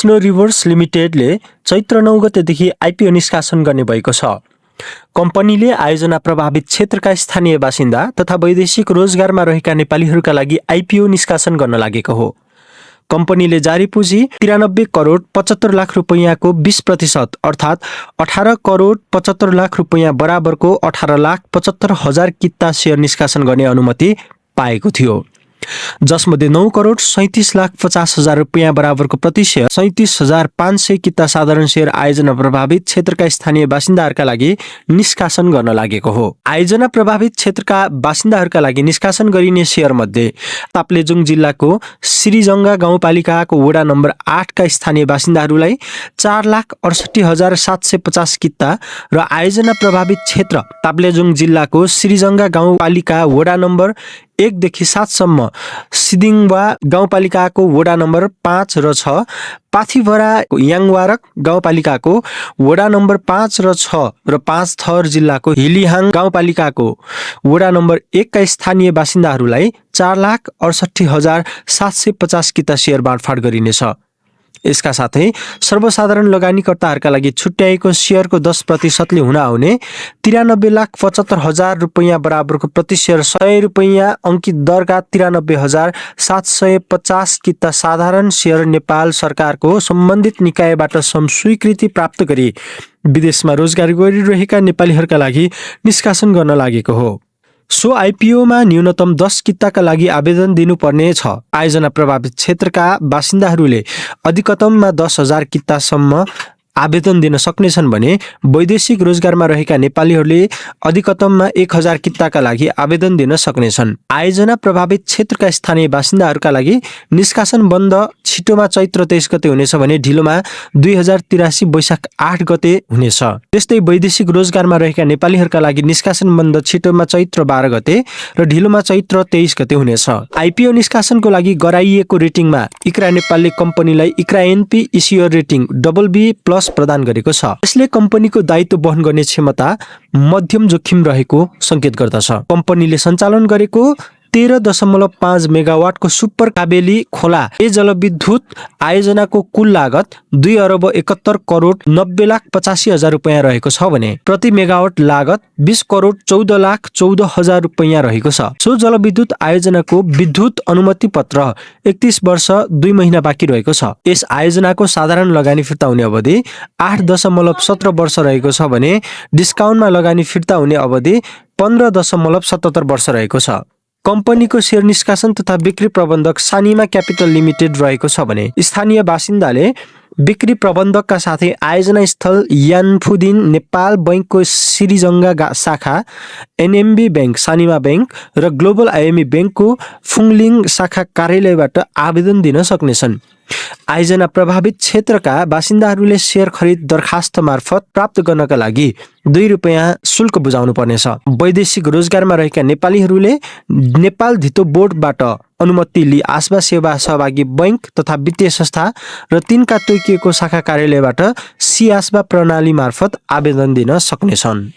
Snow reverse लिमिटेडले चैत्र 9 गतेदेखि IPO निष्कासन गर्ने भएको छ। कम्पनीले आयोजना प्रभावित क्षेत्रका स्थानीय बासिन्दा तथा वैदेशिक रोजगारमा रहेका नेपालीहरूका लागि आइपिओ निष्कासन गर्न लागेको हो। कम्पनीले जारी पुँजी 93 करोड 75 लाख रुपैयाँको 20% अर्थात् 18 करोड 75 लाख रुपैयाँ बराबरको 18 लाख 75 हजार किता सेयर निष्कासन गर्ने अनुमति पाएको थियो, जसमध्ये 9 करोड 37 लाख 50 हजार रुपैयाँ बराबरको प्रति सेयर 37,500 किता साधारण सेयर आयोजना प्रभावित क्षेत्रका स्थानीय बासिन्दाहरूका लागि निष्कासन गर्न लागेको हो। आयोजना प्रभावित क्षेत्रका बासिन्दाहरूका लागि निष्कासन गरिने सेयर मध्ये ताप्लेजुङ जिल्लाको श्रीजङ्गा गाउँपालिकाको वडा नम्बर 8 का स्थानीय बासिन्दाहरूलाई 4,68,750 किता र आयोजना प्रभावित क्षेत्र ताप्लेजुङ जिल्लाको श्रीजङ्गा गाउँपालिका वडा नम्बर 1 देखि 7 सम्म सिदिङवा गाउँपालिकाको वडा नम्बर 5 र 6, पाथिभरा याङवारक गाउँपालिकाको वडा नम्बर 5 र 6 र 5 थर जिल्लाको हिलिहाङ गाउँपालिकाको वडा नम्बर 1 का स्थानीय बासिन्दाहरूलाई 4,68,750 किता सेयर बाँडफाँड गरिनेछ। यसका साथै सर्वसाधारण लगानीकर्ताहरूका लागि छुट्याएको सेयरको 10% ले हुन आउने 93,75,000 रुपैयाँ बराबरको प्रति सेयर 100 रुपैयाँ अंकित दरका 93,750 किता साधारण सेयर नेपाल सरकारको सम्बन्धित निकायबाट स्वीकृति प्राप्त गरी विदेशमा रोजगारी गरिरहेका नेपालीहरूका लागि निष्कासन गर्न लागेको हो। सो आइपिओमा न्यूनतम 10 किताका लागि आवेदन दिनुपर्ने छ। आयोजना प्रभावित क्षेत्रका बासिन्दाहरूले अधिकतममा 10,000 कितासम्म आवेदन दिन सक्नेछन् भने वैदेशिक रोजगारमा रहेका नेपालीहरूले अधिकतममा 1,000 किताका लागि आवेदन दिन सक्नेछन्। आयोजना प्रभावित क्षेत्रका स्थानीय बासिन्दाहरूका लागि निष्कासन बन्द छिटोमा चैत्र 23 गते हुनेछ भने ढिलोमा 2083 वैशाख 8 गते हुनेछ। त्यस्तै वैदेशिक रोजगारमा रहेका नेपालीहरूका लागि निष्कासन बन्द छिटोमा चैत्र 12 गते र ढिलोमा चैत्र 23 गते हुनेछ। आइपिओ निष्कासनको लागि गराइएको रेटिङमा इक्रा नेपालले कम्पनीलाई इक्रा एनपी इस्युअर रेटिङ BB+ प्रदान गरेको छ। यसले कम्पनीको दायित्व वहन गर्ने क्षमता मध्यम जोखिम रहेको संकेत गर्दछ। कम्पनीले सञ्चालन गरेको 13.5 मेगावाटको सुपर काबेली खोला जलविद्युत आयोजनाको कुल लागत 2 अरब 71 करोड 90 लाख 85 हजार रुपैयाँ रहेको छ भने प्रति मेगावाट लागत 20 करोड 14 लाख 14 हजार रुपैयाँ रहेको छ। सो जलविद्युत आयोजनाको विद्युत अनुमति पत्र 31 वर्ष 2 महिना बाँकी रहेको छ। यस आयोजनाको साधारण लगानी फिर्ता हुने अवधि 8.17 वर्ष रहेको छ भने डिस्काउन्टमा लगानी फिर्ता हुने अवधि 15.77 वर्ष रहेको छ। कम्पनीको सेयर निष्कासन तथा बिक्री प्रबन्धक सानिमा क्यापिटल लिमिटेड रहेको छ भने स्थानीय बासिन्दाले बिक्री प्रबन्धकका साथै आयोजना स्थल यानफुदिन नेपाल बैंकको श्रीजङ्गा शाखा, एनएमबी बैंक, सानिमा बैंक र ग्लोबल आइएमई बैंकको फुङलिङ शाखा कार्यालयबाट आवेदन दिन सक्नेछन्। आयोजना प्रभावित क्षेत्रका बासिन्दाहरूले सेयर खरिद दरखास्त मार्फत प्राप्त गर्नका लागि 2 रुपैयाँ शुल्क बुझाउनु पर्नेछ। वैदेशिक रोजगारमा रहेका नेपालीहरूले नेपाल धितो बोर्डबाट अनुमति लिई आस्बा सेवा सहभागी बैंक तथा वित्तीय संस्था र तिनका तोकिएको शाखा कार्यालयबाट सी आस्बा प्रणाली मार्फत आवेदन दिन सक्नेछन्।